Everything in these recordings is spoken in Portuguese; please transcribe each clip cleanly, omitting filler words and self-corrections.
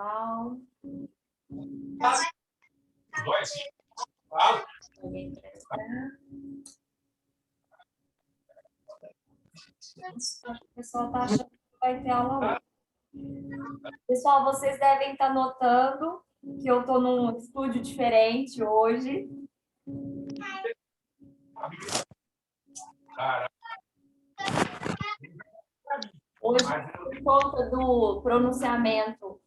pessoal. Alguém quer entrar? O pessoal está achando que vai ter aula hoje. Pessoal, vocês devem estar notando que eu estou num estúdio diferente hoje. Hoje, por conta do pronunciamento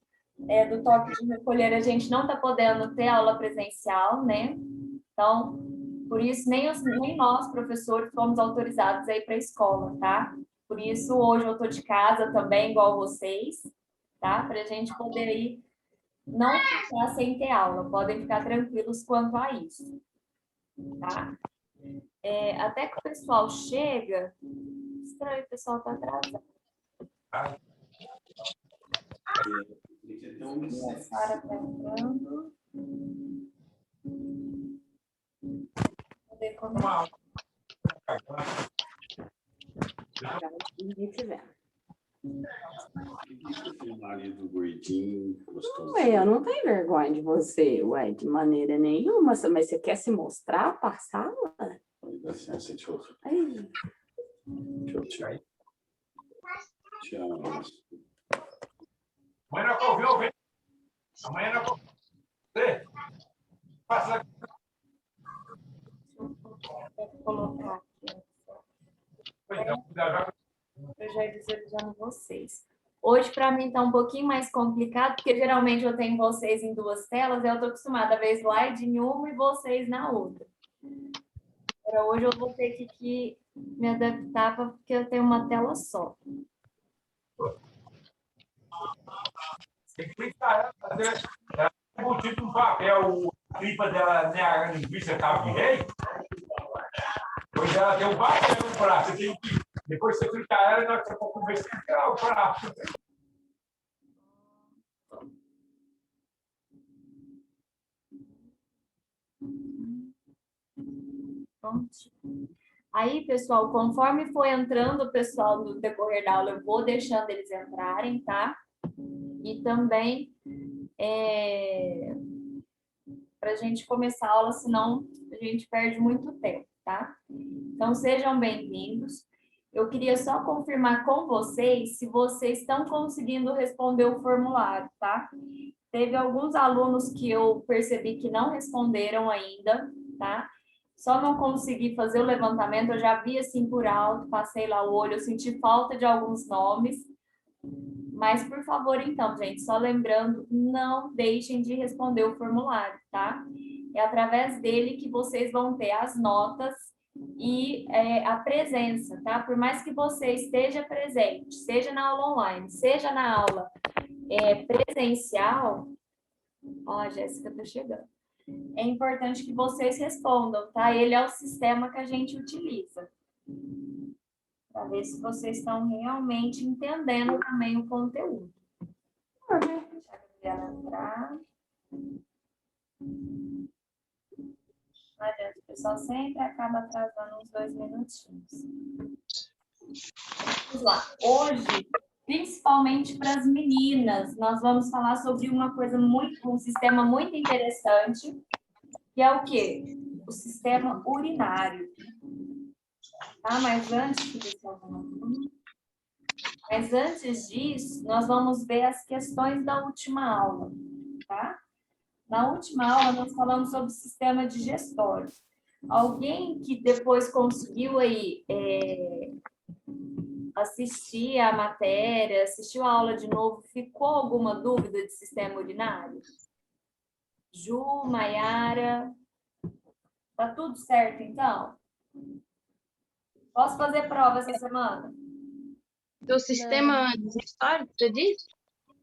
do toque de recolher, a gente não está podendo ter aula presencial, né? Então, por isso, nem nós, professores, fomos autorizados a ir para a escola, tá? Por isso, hoje eu estou de casa também, igual vocês, tá? Para a gente poder ir, não ficar sem ter aula. Podem ficar tranquilos quanto a isso, tá? Até que o pessoal chega... Estranho, o pessoal está atrasado. A Sara está entrando. Vou ver como é. Marido gordinho, gostoso. Ué, eu não tenho vergonha de você, ué, de maneira nenhuma, mas você quer se mostrar, passar? Dá licença, deixa eu tirar. Amanhã não conviu, vem. Amanhã não conviu. Passa. Vou colocar aqui. Eu já ia visualizando vocês. Hoje, para mim, está um pouquinho mais complicado, porque geralmente eu tenho vocês em duas telas, eu estou acostumada a ver slide em uma e vocês na outra. Agora, hoje eu vou ter que me adaptar, porque eu tenho uma tela só. Tem que clicar, fazer um tipo de papel, a clipa dela, né, a linguiça cabo de rei. Hoje ela tem um papel no prato, você tem que, depois você clicar ela, na hora que você for comer, você clicar o prato. Aí, pessoal, conforme for entrando o pessoal no decorrer da aula, eu vou deixando eles entrarem, tá? E também para a gente começar a aula, senão a gente perde muito tempo, tá? Então, sejam bem-vindos. Eu queria só confirmar com vocês se vocês estão conseguindo responder o formulário, tá? Teve alguns alunos que eu percebi que não responderam ainda, tá? Só não consegui fazer o levantamento, eu já vi assim por alto, passei lá o olho, eu senti falta de alguns nomes. Mas, por favor, então, gente, só lembrando, não deixem de responder o formulário, tá? É através dele que vocês vão ter as notas e a presença, tá? Por mais que você esteja presente, seja na aula online, seja na aula presencial, ó, a Jéssica tá chegando. É importante que vocês respondam, tá? Ele é o sistema que a gente utiliza. Para ver se vocês estão realmente entendendo também o conteúdo. Deixa eu entrar. Não adianta, o pessoal sempre acaba atrasando uns 2 minutinhos. Vamos lá. Hoje, principalmente para as meninas, nós vamos falar sobre um sistema muito interessante, que é o quê? O sistema urinário. Tá? Mas antes disso, nós vamos ver as questões da última aula, tá? Na última aula, nós falamos sobre o sistema digestório. Alguém que depois conseguiu aí assistir a matéria, assistiu a aula de novo, ficou alguma dúvida de sistema urinário? Ju, Maiara, tá tudo certo, então? Posso fazer prova essa semana? Do sistema digestório, você disse?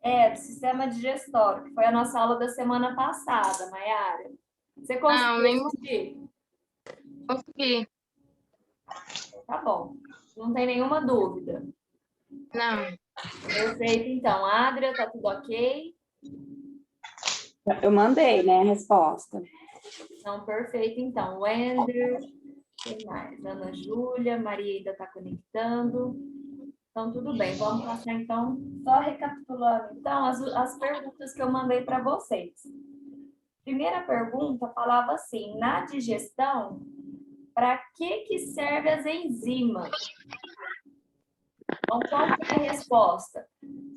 Do sistema digestório, que foi a nossa aula da semana passada, Maiara. Você conseguiu assistir? Consegui. Tá bom. Não tem nenhuma dúvida? Não. Perfeito, então. Adria, tá tudo ok? Eu mandei, né, a resposta. Não, perfeito, então. Wender, quem mais? Ana Júlia, Maria ainda está conectando. Então, tudo bem, vamos passar então, só recapitulando, então, as perguntas que eu mandei para vocês. Primeira pergunta falava assim, na digestão, para que serve as enzimas? Então, qual que é a resposta?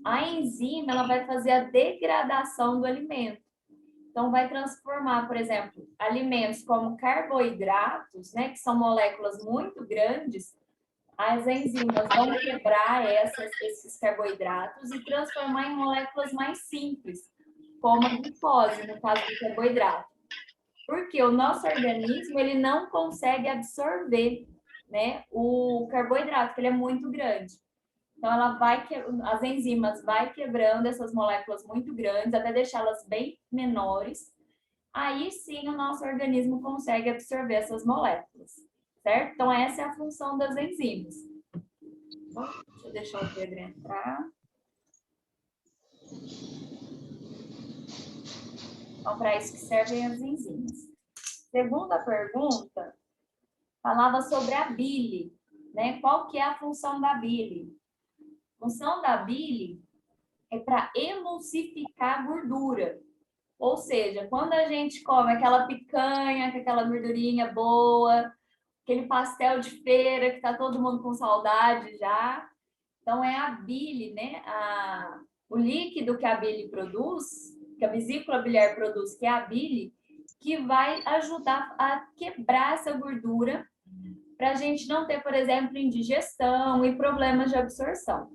A enzima, ela vai fazer a degradação do alimento. Então, vai transformar, por exemplo, alimentos como carboidratos, né, que são moléculas muito grandes, as enzimas vão quebrar esses carboidratos e transformar em moléculas mais simples, como a glicose, no caso do carboidrato. Porque o nosso organismo, ele não consegue absorver, né, o carboidrato, que ele é muito grande. Então, as enzimas vai quebrando essas moléculas muito grandes, até deixá-las bem menores. Aí sim o nosso organismo consegue absorver essas moléculas, certo? Então, essa é a função das enzimas. Deixa eu deixar o Pedro entrar. Então, para isso que servem as enzimas. Segunda pergunta, falava sobre a bile, né? Qual que é a função da bile? A função da bile é para emulsificar a gordura. Ou seja, quando a gente come aquela picanha, com aquela gordurinha boa, aquele pastel de feira que está todo mundo com saudade já. Então, é a bile, né? O líquido que a bile produz, que a vesícula biliar produz, que é a bile, que vai ajudar a quebrar essa gordura para a gente não ter, por exemplo, indigestão e problemas de absorção.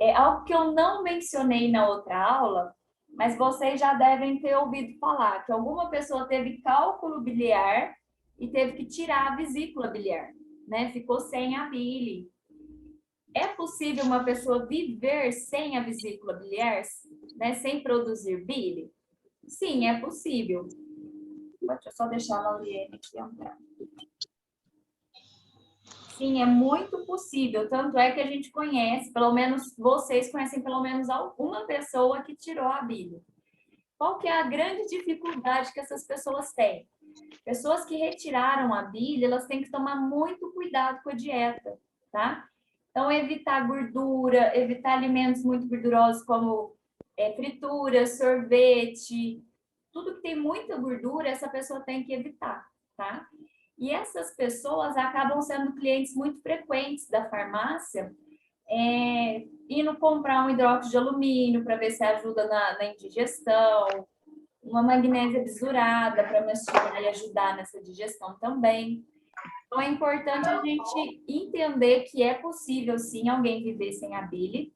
É algo que eu não mencionei na outra aula, mas vocês já devem ter ouvido falar que alguma pessoa teve cálculo biliar e teve que tirar a vesícula biliar, né? Ficou sem a bile. É possível uma pessoa viver sem a vesícula biliar, né? Sem produzir bile? Sim, é possível. Deixa eu só deixar a Lauriane aqui entrar. Sim, é muito possível. Tanto é que a gente conhece, pelo menos vocês conhecem pelo menos alguma pessoa que tirou a bile. Qual que é a grande dificuldade que essas pessoas têm? Pessoas que retiraram a bile, elas têm que tomar muito cuidado com a dieta, tá? Então, evitar gordura, evitar alimentos muito gordurosos como fritura, sorvete, tudo que tem muita gordura, essa pessoa tem que evitar, tá? E essas pessoas acabam sendo clientes muito frequentes da farmácia, indo comprar um hidróxido de alumínio para ver se ajuda na indigestão, uma magnésia bisurada para mastigar e ajudar nessa digestão também. Então, é importante a gente entender que é possível, sim, alguém viver sem a bile,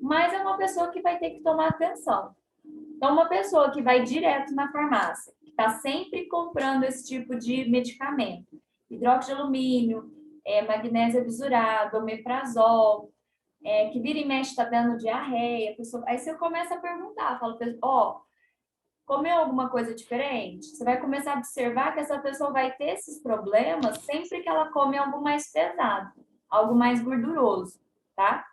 mas é uma pessoa que vai ter que tomar atenção. Então, uma pessoa que vai direto na farmácia, que está sempre comprando esse tipo de medicamento, hidróxido de alumínio, magnésia bisurada, omeprazol, que vira e mexe está dando diarreia, aí você começa a perguntar, fala, comeu alguma coisa diferente? Você vai começar a observar que essa pessoa vai ter esses problemas sempre que ela come algo mais pesado, algo mais gorduroso, tá?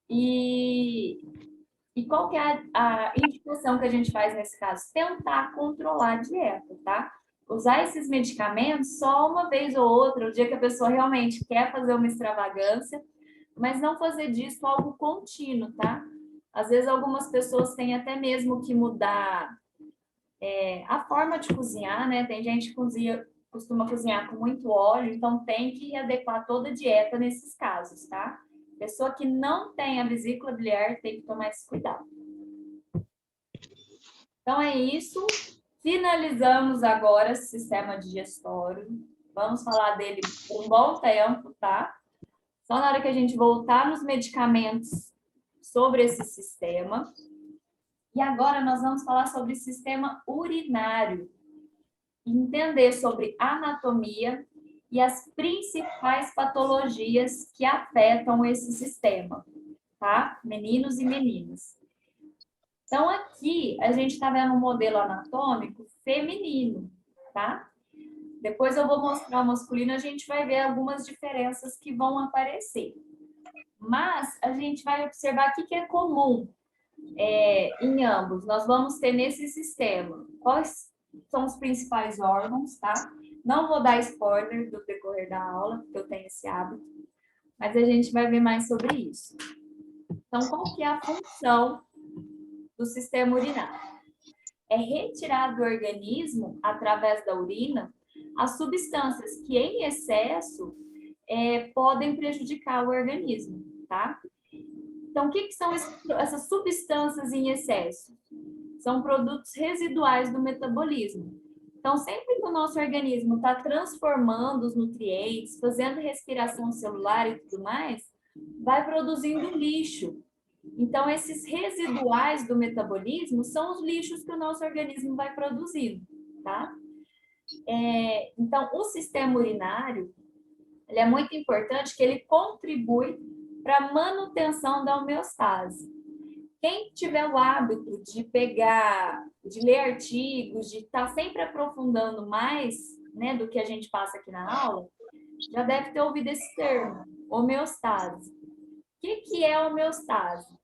E qual que é a indicação que a gente faz nesse caso? Tentar controlar a dieta, tá? Usar esses medicamentos só uma vez ou outra, o dia que a pessoa realmente quer fazer uma extravagância, mas não fazer disso algo contínuo, tá? Às vezes algumas pessoas têm até mesmo que mudar a forma de cozinhar, né? Tem gente que costuma cozinhar com muito óleo, então tem que adequar toda a dieta nesses casos, tá? Pessoa que não tem a vesícula biliar tem que tomar esse cuidado. Então é isso. Finalizamos agora esse sistema digestório. Vamos falar dele por um bom tempo, tá? Só na hora que a gente voltar nos medicamentos sobre esse sistema. E agora nós vamos falar sobre o sistema urinário. Entender sobre anatomia e as principais patologias que afetam esse sistema, tá? Meninos e meninas. Então, aqui a gente está vendo um modelo anatômico feminino, tá? Depois eu vou mostrar o masculino, a gente vai ver algumas diferenças que vão aparecer. Mas a gente vai observar o que é comum em ambos. Nós vamos ter nesse sistema quais são os principais órgãos, tá? Não vou dar spoiler do decorrer da aula, porque eu tenho esse hábito. mas a gente vai ver mais sobre isso. Então, qual que é a função do sistema urinário? É retirar do organismo, através da urina, as substâncias que em excesso podem prejudicar o organismo, tá? Então, o que são essas substâncias em excesso? São produtos residuais do metabolismo. Então, sempre que o nosso organismo está transformando os nutrientes, fazendo respiração celular e tudo mais, vai produzindo lixo. Então, esses residuais do metabolismo são os lixos que o nosso organismo vai produzindo, tá? Então, o sistema urinário, ele é muito importante que ele contribui para a manutenção da homeostase. Quem tiver o hábito de ler artigos, de estar sempre aprofundando mais, né, do que a gente passa aqui na aula, já deve ter ouvido esse termo, homeostase. O que é homeostase?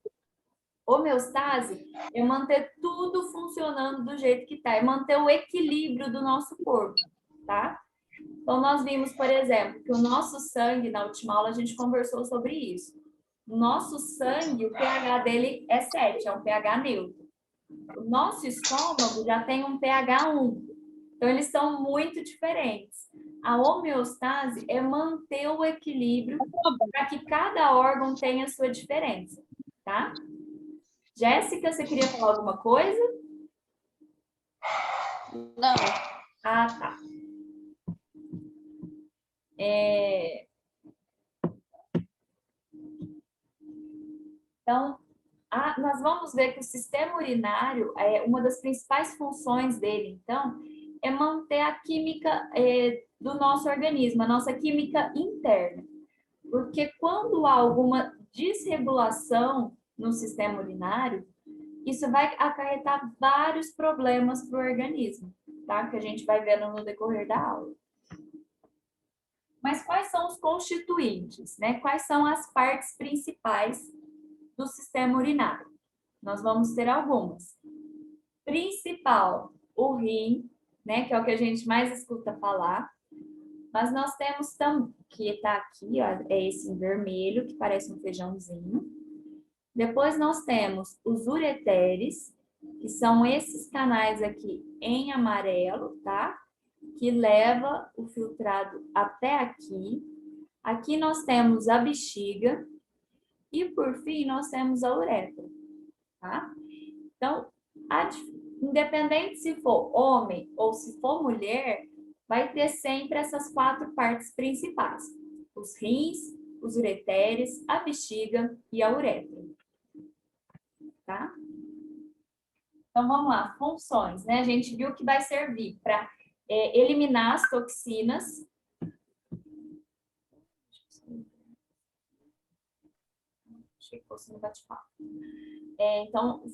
Homeostase é manter tudo funcionando do jeito que está, é manter o equilíbrio do nosso corpo, tá? Então, nós vimos, por exemplo, que o nosso sangue, na última aula a gente conversou sobre isso. O nosso sangue, o pH dele é 7, é um pH neutro. O nosso estômago já tem um pH 1. Então, eles são muito diferentes. A homeostase é manter o equilíbrio para que cada órgão tenha a sua diferença, tá? Jéssica, você queria falar alguma coisa? Não. Ah, tá. Então, nós vamos ver que o sistema urinário, uma das principais funções dele, então, é manter a química do nosso organismo, a nossa química interna. Porque quando há alguma desregulação no sistema urinário, isso vai acarretar vários problemas para o organismo, tá? Que a gente vai vendo no decorrer da aula. Mas quais são os constituintes, né? Quais são as partes principais do sistema urinário? Nós vamos ter algumas. Principal, o rim, né? Que é o que a gente mais escuta falar. Mas nós temos também, que está aqui, ó, é esse em vermelho, que parece um feijãozinho. Depois nós temos os ureteres, que são esses canais aqui em amarelo, tá? Que leva o filtrado até aqui. Aqui nós temos a bexiga e, por fim, nós temos a uretra, tá? Então, independente se for homem ou se for mulher, vai ter sempre essas 4 partes principais: os rins, os ureteres, a bexiga e a uretra, tá? Então, vamos lá, funções, né? A gente viu que vai servir para eliminar as toxinas. Achei que fosse no bate-papo. Então,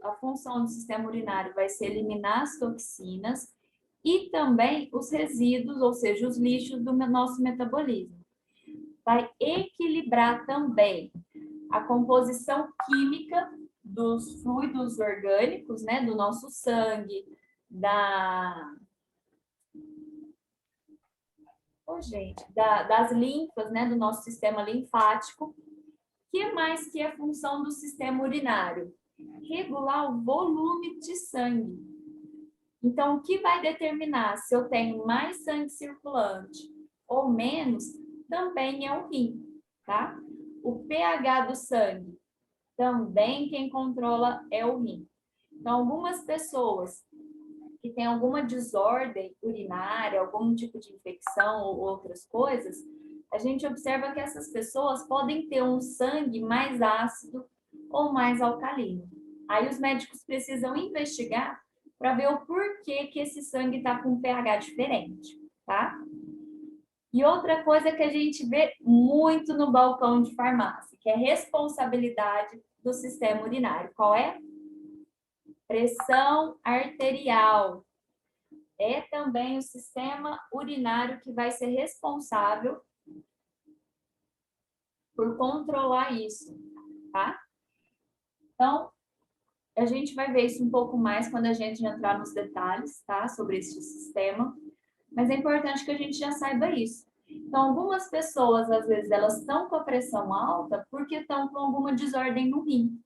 a função do sistema urinário vai ser eliminar as toxinas e também os resíduos, ou seja, os lixos do nosso metabolismo. Vai equilibrar também a composição química dos fluidos orgânicos, né? Do nosso sangue, das linfas, né, do nosso sistema linfático. O que mais que é a função do sistema urinário? Regular o volume de sangue. Então, o que vai determinar se eu tenho mais sangue circulante ou menos também é o rim, tá? O pH do sangue também quem controla é o rim. Então, algumas pessoas que têm alguma desordem urinária, algum tipo de infecção ou outras coisas, a gente observa que essas pessoas podem ter um sangue mais ácido ou mais alcalino. Aí os médicos precisam investigar para ver o porquê que esse sangue está com um pH diferente, tá? E outra coisa que a gente vê muito no balcão de farmácia, que é responsabilidade do sistema urinário. Qual é? Pressão arterial. É também o sistema urinário que vai ser responsável por controlar isso, tá? Então, a gente vai ver isso um pouco mais quando a gente entrar nos detalhes, tá? Sobre esse sistema. Mas é importante que a gente já saiba isso. Então, algumas pessoas, às vezes, elas estão com a pressão alta porque estão com alguma desordem no rim.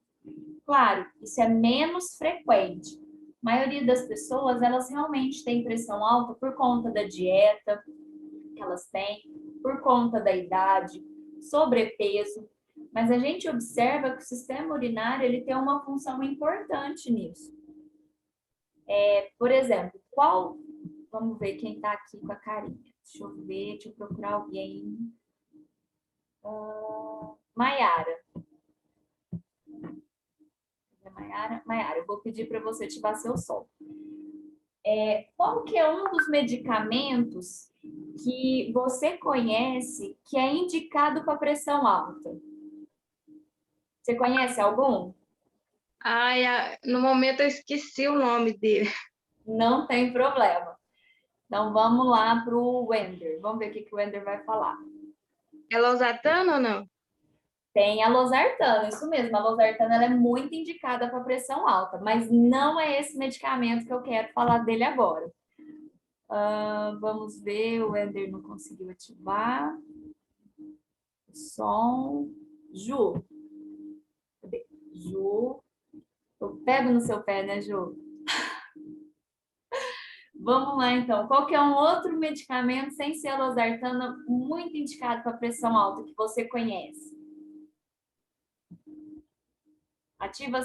Claro, isso é menos frequente. A maioria das pessoas, elas realmente têm pressão alta por conta da dieta que elas têm, por conta da idade, sobrepeso. Mas a gente observa que o sistema urinário ele tem uma função importante nisso. Por exemplo, vamos ver quem está aqui com a carinha. Deixa eu ver, deixa eu procurar alguém. Maiara. Maiara, eu vou pedir para você ativar seu som. Qual que é um dos medicamentos que você conhece que é indicado para pressão alta? Você conhece algum? Ai, no momento eu esqueci o nome dele. Não tem problema. Então, vamos lá para o Wender. Vamos ver o que o Wender vai falar. É losartano ou não? Tem a losartana, isso mesmo. A losartana ela é muito indicada para pressão alta, mas não é esse medicamento que eu quero falar dele agora. Vamos ver, o Wender não conseguiu ativar. Som. Ju. Cadê? Ju. Eu pego no seu pé, né, Ju? Vamos lá, então. Qual que é um outro medicamento sem ser a losartana muito indicado para pressão alta que você conhece? Ativa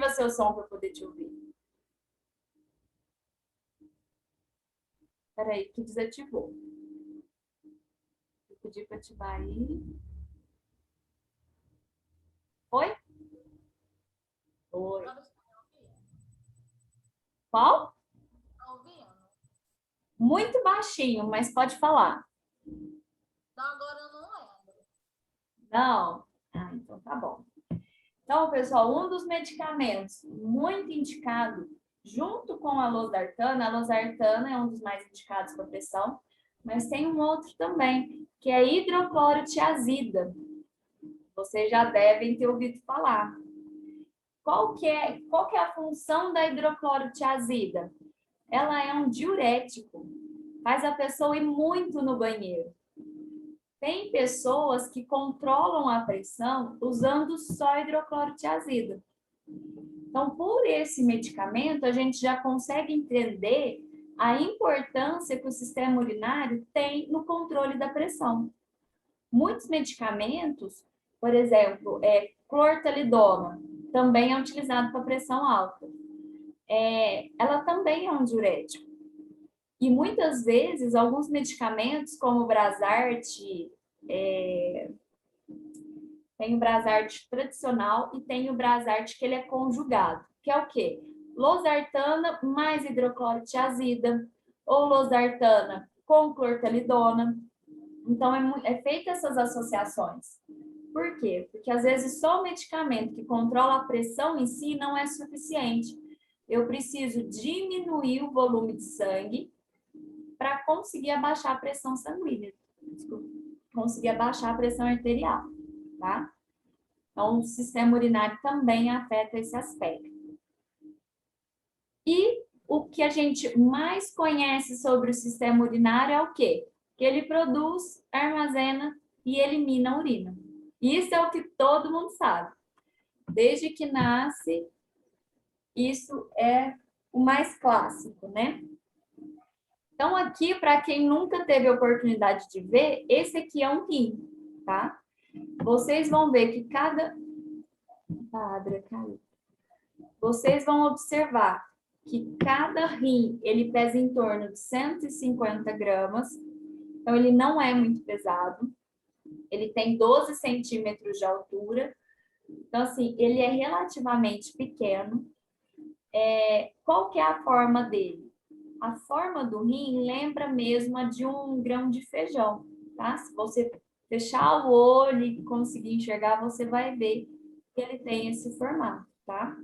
seu som para poder te ouvir. Espera aí, que desativou. Vou pedir para ativar aí. Oi? Oi. Qual? Muito baixinho, mas pode falar. Não, agora eu não lembro. Não? Ah, então tá bom. Então, pessoal, um dos medicamentos muito indicado junto com a losartana é um dos mais indicados para pressão, mas tem um outro também, que é a hidroclorotiazida. Vocês já devem ter ouvido falar. Qual que é a função da hidroclorotiazida? Ela é um diurético, faz a pessoa ir muito no banheiro. Tem pessoas que controlam a pressão usando só hidroclorotiazida. Então, por esse medicamento, a gente já consegue entender a importância que o sistema urinário tem no controle da pressão. Muitos medicamentos, por exemplo, clortalidona, também é utilizado para pressão alta. Ela também é um diurético. E muitas vezes, alguns medicamentos, como o Brasart, tem o Brasart tradicional e tem o Brasart que ele é conjugado, que é o quê? Losartana mais hidroclorotiazida, ou losartana com clortalidona. Então, é feita essas associações. Por quê? Porque às vezes só o medicamento que controla a pressão em si não é suficiente. Eu preciso diminuir o volume de sangue para conseguir abaixar a pressão sanguínea, conseguir abaixar a pressão arterial, tá? Então, o sistema urinário também afeta esse aspecto. E o que a gente mais conhece sobre o sistema urinário é o quê? Que ele produz, armazena e elimina a urina. Isso é o que todo mundo sabe. Desde que nasce, isso é o mais clássico, né? Então, aqui, para quem nunca teve a oportunidade de ver, esse aqui é um rim, tá? Vocês vão ver que Vocês vão observar que cada rim, ele pesa em torno de 150 gramas. Então, ele não é muito pesado. Ele tem 12 centímetros de altura. Então, assim, ele é relativamente pequeno. Qual que é a forma dele? A forma do rim lembra mesmo a de um grão de feijão, tá? Se você fechar o olho e conseguir enxergar, você vai ver que ele tem esse formato, tá?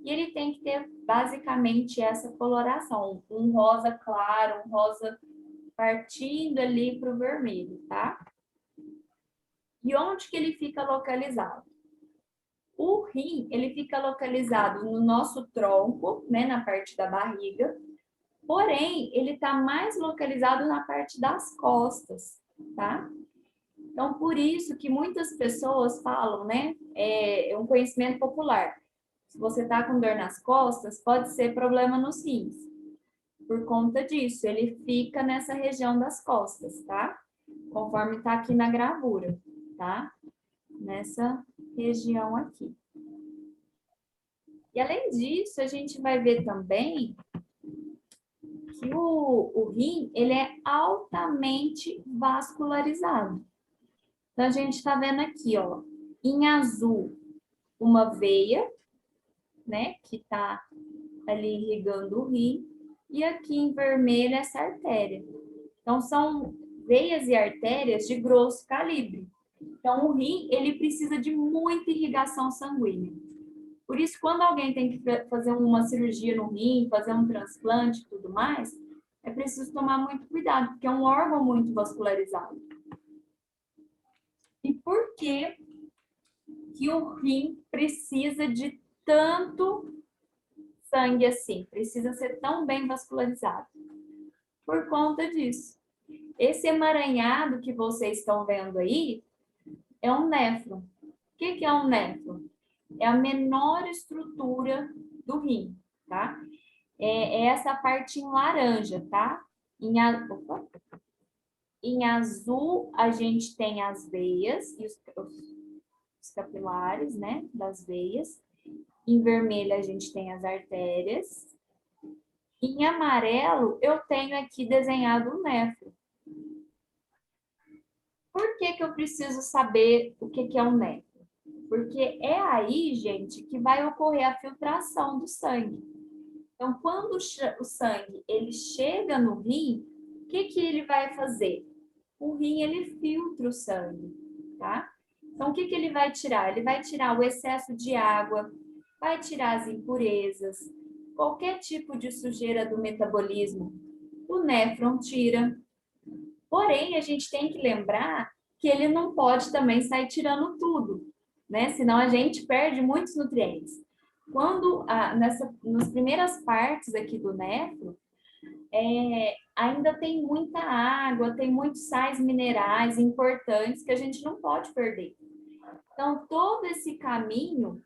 E ele tem que ter basicamente essa coloração, um rosa claro, um rosa partindo ali para o vermelho, tá? E onde que ele fica localizado? O rim, ele fica localizado no nosso tronco, né, na parte da barriga, Porém, ele está mais localizado na parte das costas, tá? Então, por isso que muitas pessoas falam, né? É um conhecimento popular. Se você está com dor nas costas, pode ser problema nos rins. Por conta disso, ele fica nessa região das costas, tá? Conforme está aqui na gravura, tá? Nessa região aqui. E além disso, a gente vai ver também que o rim, ele é altamente vascularizado. Então, a gente está vendo aqui, ó, em azul, uma veia, né, que está ali irrigando o rim, e aqui em vermelho essa artéria. Então, são veias e artérias de grosso calibre. Então, o rim, ele precisa de muita irrigação sanguínea. Por isso, quando alguém tem que fazer uma cirurgia no rim, fazer um transplante e tudo mais, é preciso tomar muito cuidado, porque é um órgão muito vascularizado. E por que que o rim precisa de tanto sangue assim? Precisa ser tão bem vascularizado? Por conta disso. Esse emaranhado que vocês estão vendo aí é um néfron. O que é um néfron? É a menor estrutura do rim, tá? É essa parte em laranja, tá? Em azul, a gente tem as veias e os capilares, né? Das veias. Em vermelho, a gente tem as artérias. Em amarelo, eu tenho aqui desenhado o néfron. Por que eu preciso saber o que é um néfron? Porque é aí, gente, que vai ocorrer a filtração do sangue. Então, quando o sangue ele chega no rim, o que ele vai fazer? O rim, ele filtra o sangue, tá? Então, o que ele vai tirar? Ele vai tirar o excesso de água, vai tirar as impurezas, qualquer tipo de sujeira do metabolismo, o néfron tira. Porém, a gente tem que lembrar que ele não pode também sair tirando tudo, né? Senão a gente perde muitos nutrientes. Quando, nas primeiras partes aqui do néfron, ainda tem muita água, tem muitos sais minerais importantes que a gente não pode perder. Então, todo esse caminho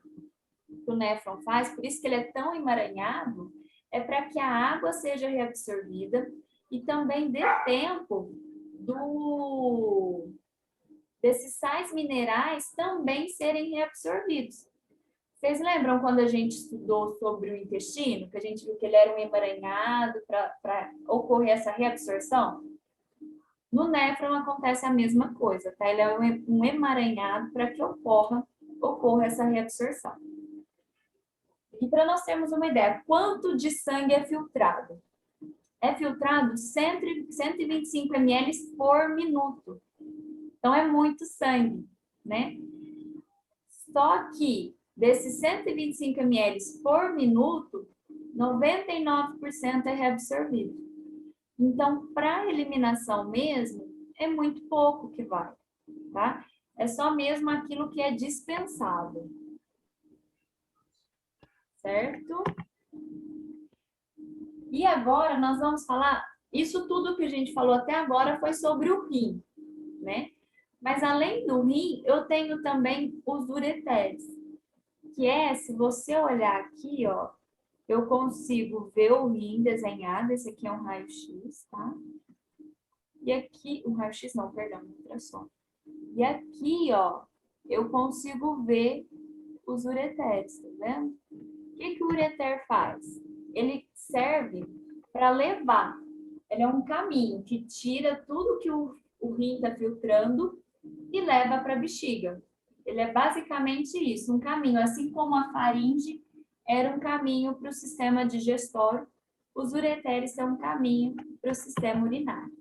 que o néfron faz, por isso que ele é tão emaranhado, é para que a água seja reabsorvida e também dê tempo desses sais minerais também serem reabsorvidos. Vocês lembram quando a gente estudou sobre o intestino, que a gente viu que ele era um emaranhado para ocorrer essa reabsorção? No néfron acontece a mesma coisa, tá? Ele é um emaranhado para que ocorra essa reabsorção. E para nós termos uma ideia, quanto de sangue é filtrado? É filtrado 125 ml por minuto. Então, é muito sangue, né? Só que desses 125 ml por minuto, 99% é reabsorvido. Então, para eliminação mesmo, é muito pouco que vai, tá? É só mesmo aquilo que é dispensável. Certo? E agora nós vamos falar, isso tudo que a gente falou até agora foi sobre o rim, né? Mas além do rim, eu tenho também os ureteres, que se você olhar aqui, ó, eu consigo ver o rim desenhado, esse aqui é um raio-x, tá? E aqui, um raio-x não, perdão, ultrassom. E aqui, ó, eu consigo ver os ureteres, tá vendo? O que o ureter faz? Ele serve para levar. Ele é um caminho que tira tudo que o rim está filtrando e leva para a bexiga. Ele é basicamente isso, um caminho. Assim como a faringe era um caminho para o sistema digestório, os ureteres são um caminho para o sistema urinário.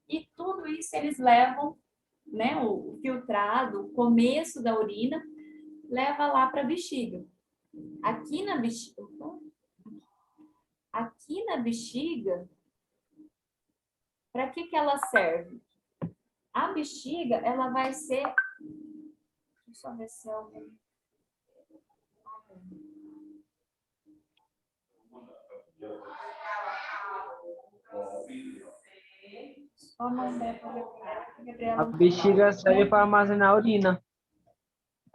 E tudo isso eles levam, né, o filtrado, o começo da urina, leva lá para a bexiga. Aqui na bexiga, para que ela serve? A bexiga, ela vai ser... Deixa eu só ver se eu... Só não der para A Gabriela. bexiga serve para armazenar a urina.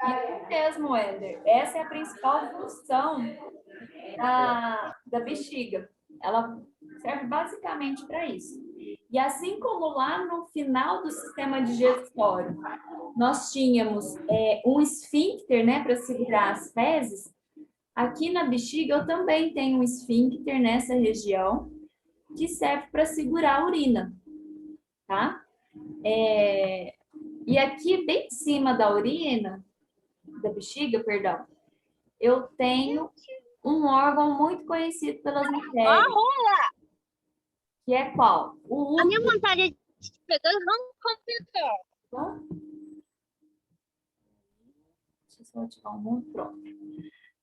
Isso mesmo, Éder. Essa é a principal função da bexiga. Ela serve basicamente para isso. E assim como lá no final do sistema digestório, nós tínhamos um esfíncter, né, para segurar as fezes, aqui na bexiga eu também tenho um esfíncter nessa região, que serve para segurar a urina, tá? E aqui, bem em cima da urina, da bexiga, perdão, eu tenho um órgão muito conhecido pelas mulheres. Que é qual? O útero. A minha vontade é de pegar e não completar. Deixa eu só ativar um mundo, pronto.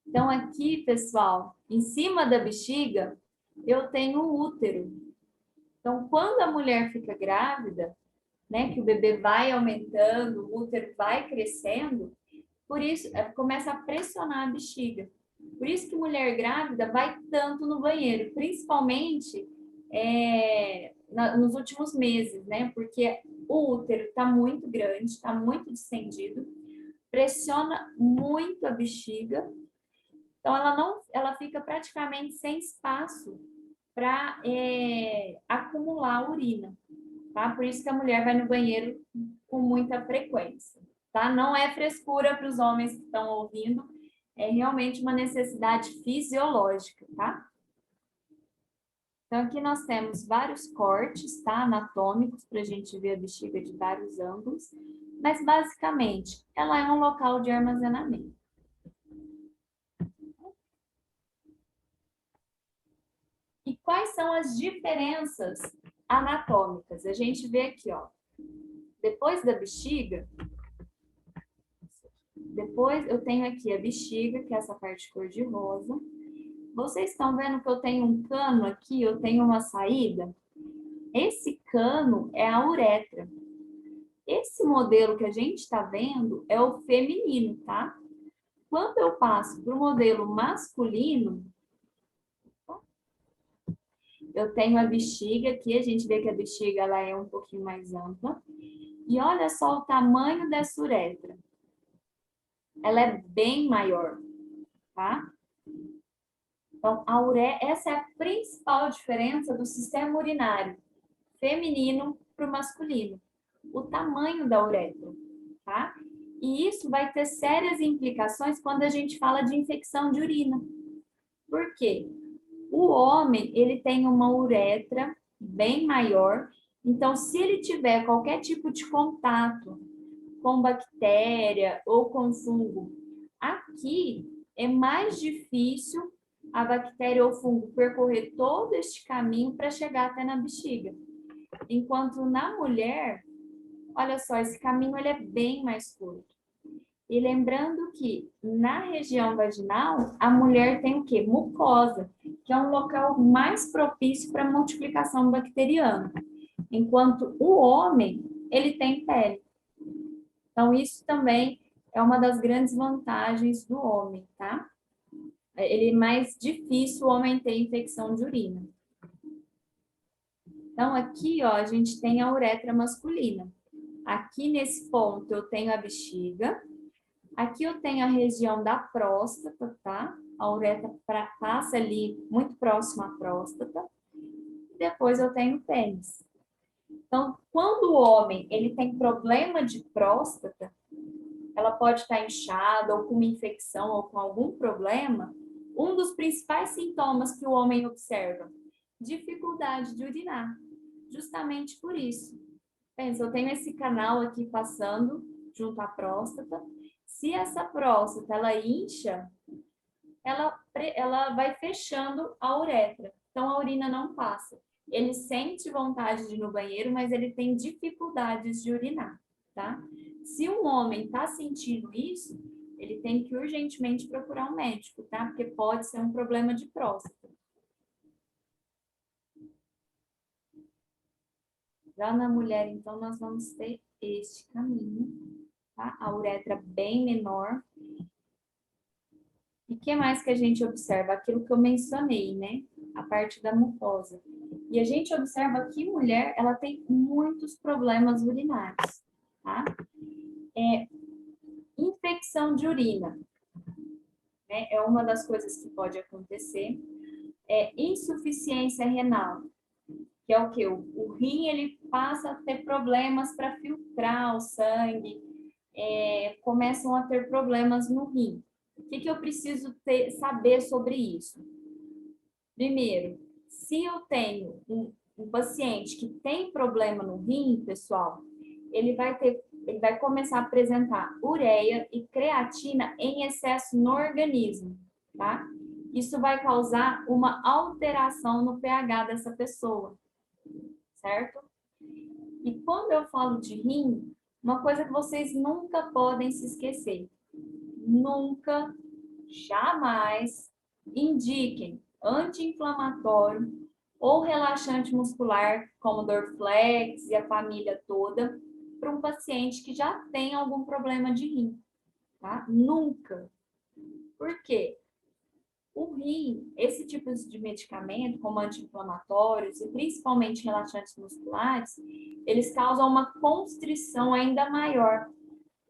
Então, aqui, pessoal, em cima da bexiga, eu tenho o útero. Então, quando a mulher fica grávida, né, que o bebê vai aumentando, o útero vai crescendo, por isso, começa a pressionar a bexiga. Por isso que mulher grávida vai tanto no banheiro, principalmente nos últimos meses, né? Porque o útero está muito grande, está muito distendido, pressiona muito a bexiga, então ela fica praticamente sem espaço para acumular urina, tá? Por isso que a mulher vai no banheiro com muita frequência, tá? Não é frescura para os homens que estão ouvindo, é realmente uma necessidade fisiológica, tá? Então, aqui nós temos vários cortes, tá? Anatômicos, para a gente ver a bexiga de vários ângulos, mas basicamente, ela é um local de armazenamento. E quais são as diferenças anatômicas? A gente vê aqui, ó, depois da bexiga, depois eu tenho aqui a bexiga, que é essa parte cor-de-rosa. Vocês estão vendo que eu tenho um cano aqui, eu tenho uma saída? Esse cano é a uretra. Esse modelo que a gente está vendo é o feminino, tá? Quando eu passo para o modelo masculino, eu tenho a bexiga aqui, a gente vê que a bexiga ela é um pouquinho mais ampla. E olha só o tamanho dessa uretra. Ela é bem maior, tá? Então, essa é a principal diferença do sistema urinário feminino para o masculino. O tamanho da uretra, tá? E isso vai ter sérias implicações quando a gente fala de infecção de urina. Por quê? O homem, ele tem uma uretra bem maior, então se ele tiver qualquer tipo de contato com bactéria ou com fungo, aqui é mais difícil a bactéria ou fungo percorrer todo este caminho para chegar até na bexiga. Enquanto na mulher, olha só, esse caminho ele é bem mais curto. E lembrando que na região vaginal, a mulher tem o quê? Mucosa, que é um local mais propício para a multiplicação bacteriana. Enquanto o homem, ele tem pele. Então, isso também é uma das grandes vantagens do homem, tá? Ele é mais difícil o homem ter infecção de urina. Então, aqui, ó, a gente tem a uretra masculina. Aqui nesse ponto eu tenho a bexiga. Aqui eu tenho a região da próstata, tá? A uretra passa ali muito próximo à próstata. E depois eu tenho o pênis. Então, quando o homem ele tem problema de próstata, ela pode estar inchada ou com uma infecção ou com algum problema, um dos principais sintomas que o homem observa, dificuldade de urinar. Justamente por isso. Pensa, eu tenho esse canal aqui passando junto à próstata. Se essa próstata ela incha, ela vai fechando a uretra. Então a urina não passa. Ele sente vontade de ir no banheiro, mas ele tem dificuldades de urinar, tá? Se um homem está sentindo isso, ele tem que urgentemente procurar um médico, tá? Porque pode ser um problema de próstata. Já na mulher, então, nós vamos ter este caminho, tá? A uretra bem menor. E o que mais que a gente observa? Aquilo que eu mencionei, né? a parte da mucosa. E a gente observa que mulher, ela tem muitos problemas urinários, tá? Infecção de urina, né? É uma das coisas que pode acontecer. Insuficiência renal, que é o quê? O rim, ele passa a ter problemas para filtrar o sangue, começam a ter problemas no rim. O que eu preciso saber sobre isso? Primeiro, se eu tenho um paciente que tem problema no rim, pessoal, ele vai começar a apresentar ureia e creatina em excesso no organismo, tá? Isso vai causar uma alteração no pH dessa pessoa, certo? E quando eu falo de rim, uma coisa que vocês nunca podem se esquecer, nunca, jamais indiquem anti-inflamatório ou relaxante muscular, como Dorflex e a família toda, para um paciente que já tem algum problema de rim, tá? Nunca. Por quê? O rim, esse tipo de medicamento, como anti-inflamatórios e principalmente relaxantes musculares, eles causam uma constrição ainda maior,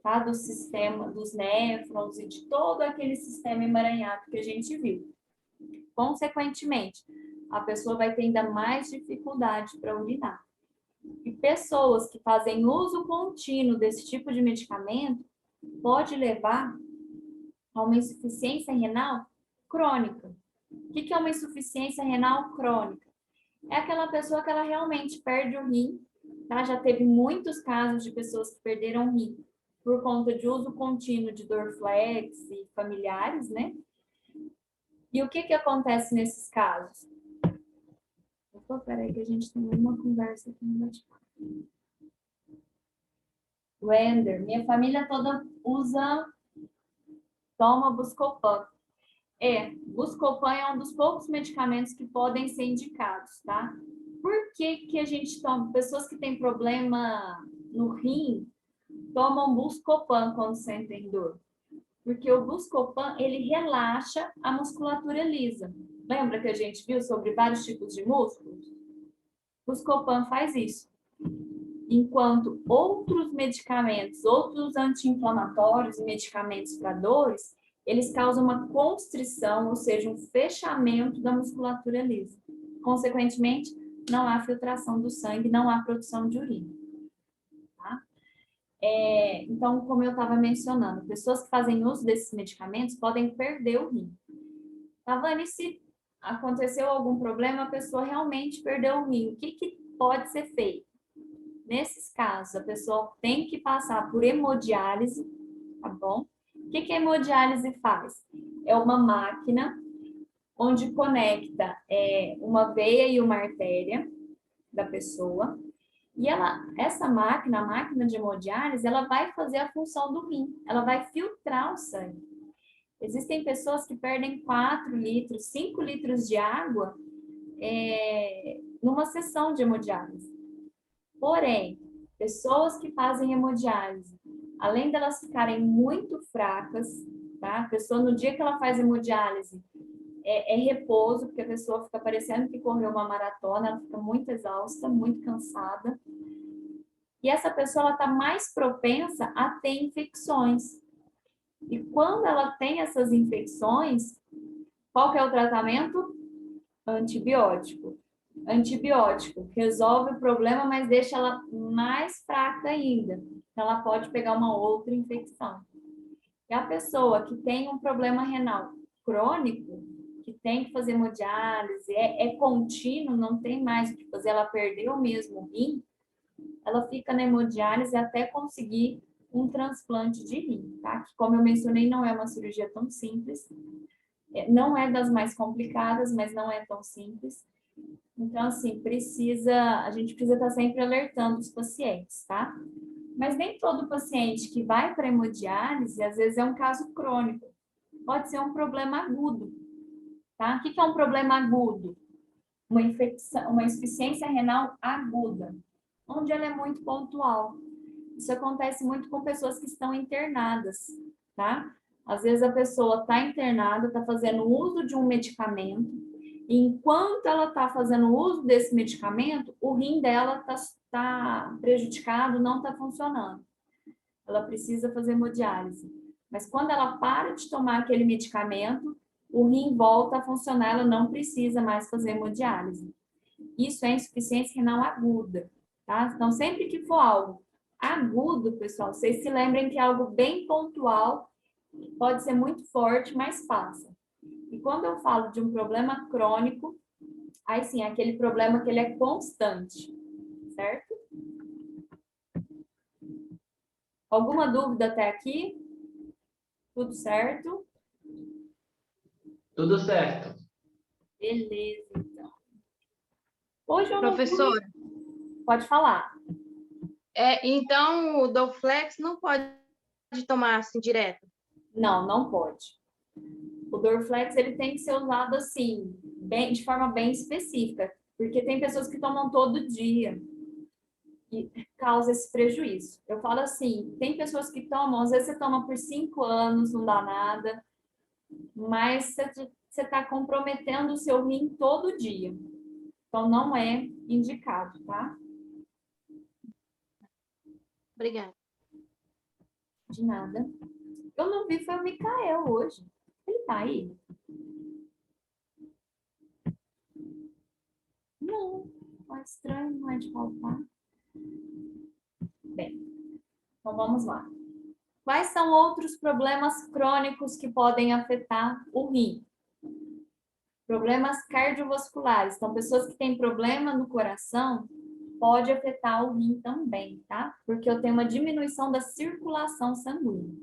tá? Do sistema, dos néfrons e de todo aquele sistema emaranhado que a gente viu. Consequentemente, a pessoa vai ter ainda mais dificuldade para urinar. E pessoas que fazem uso contínuo desse tipo de medicamento pode levar a uma insuficiência renal crônica. O que é uma insuficiência renal crônica? É aquela pessoa que ela realmente perde o rim, tá? Já teve muitos casos de pessoas que perderam o rim por conta de uso contínuo de Dorflex e familiares, né? E o que acontece nesses casos? Opa, peraí que a gente tem uma conversa aqui no bate-papo. Wender, minha família toda toma Buscopan. Buscopan é um dos poucos medicamentos que podem ser indicados, tá? Por que a gente toma? Pessoas que têm problema no rim tomam Buscopan quando sentem dor. Porque o Buscopan, ele relaxa a musculatura lisa. Lembra que a gente viu sobre vários tipos de músculos? Buscopan faz isso. Enquanto outros medicamentos, outros anti-inflamatórios e medicamentos para dores, eles causam uma constrição, ou seja, um fechamento da musculatura lisa. Consequentemente, não há filtração do sangue, não há produção de urina. Tá? Então, como eu estava mencionando, pessoas que fazem uso desses medicamentos podem perder o rim. Tavane, se aconteceu algum problema, a pessoa realmente perdeu o rim, o que pode ser feito? Nesses casos, a pessoa tem que passar por hemodiálise, tá bom? O que a hemodiálise faz? É uma máquina onde conecta uma veia e uma artéria da pessoa. E essa máquina, a máquina de hemodiálise, ela vai fazer a função do rim. Ela vai filtrar o sangue. Existem pessoas que perdem 4 litros, 5 litros de água numa sessão de hemodiálise. Porém, pessoas que fazem hemodiálise, além delas ficarem muito fracas, tá? A pessoa, no dia que ela faz hemodiálise, é repouso, porque a pessoa fica parecendo que correu uma maratona, ela fica muito exausta, muito cansada. E essa pessoa está mais propensa a ter infecções. E quando ela tem essas infecções, qual que é o tratamento? Antibiótico. Antibiótico resolve o problema, mas deixa ela mais fraca ainda. Então, ela pode pegar uma outra infecção. E a pessoa que tem um problema renal crônico, que tem que fazer hemodiálise, é contínuo, não tem mais o que fazer, ela perdeu mesmo o rim, ela fica na hemodiálise até conseguir um transplante de rim, tá? Que, como eu mencionei, não é uma cirurgia tão simples, não é das mais complicadas, mas não é tão simples. Então, assim, a gente precisa estar sempre alertando os pacientes, tá? Mas nem todo paciente que vai para hemodiálise, às vezes é um caso crônico. Pode ser um problema agudo, tá? O que é um problema agudo? Uma infecção, uma insuficiência renal aguda, onde ela é muito pontual. Isso acontece muito com pessoas que estão internadas, tá? Às vezes a pessoa está internada, está fazendo uso de um medicamento, Enquanto ela está fazendo uso desse medicamento, o rim dela está prejudicado, não está funcionando. Ela precisa fazer hemodiálise. Mas quando ela para de tomar aquele medicamento, o rim volta a funcionar, ela não precisa mais fazer hemodiálise. Isso é insuficiência renal aguda, tá? Então, sempre que for algo agudo, pessoal, vocês se lembrem que é algo bem pontual, pode ser muito forte, mas passa. E quando eu falo de um problema crônico, aí sim, é aquele problema que ele é constante, certo? Alguma dúvida até aqui? Tudo certo? Tudo certo. Beleza, então. Hoje eu não Professora, Pode falar. então o Dorflex não pode tomar assim direto? Não, não pode. O Dorflex, ele tem que ser usado assim, de forma bem específica, porque tem pessoas que tomam todo dia e causa esse prejuízo. Eu falo assim, tem pessoas que tomam, às vezes você toma por 5 anos, não dá nada, mas você está comprometendo o seu rim todo dia. Então, não é indicado, tá? Obrigada. De nada. Eu não vi, foi o Micael hoje. Ele tá aí? Não, é estranho, não é de faltar. Bem, então vamos lá. Quais são outros problemas crônicos que podem afetar o rim? Problemas cardiovasculares. Então, pessoas que têm problema no coração, pode afetar o rim também, tá? Porque eu tenho uma diminuição da circulação sanguínea.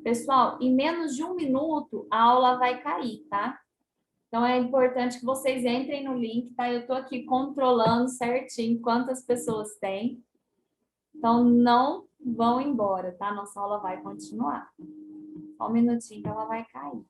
Pessoal, em menos de 1 minuto, a aula vai cair, tá? Então, é importante que vocês entrem no link, tá? Eu tô aqui controlando certinho quantas pessoas tem. Então, não vão embora, tá? Nossa aula vai continuar. Só 1 minutinho que ela vai cair.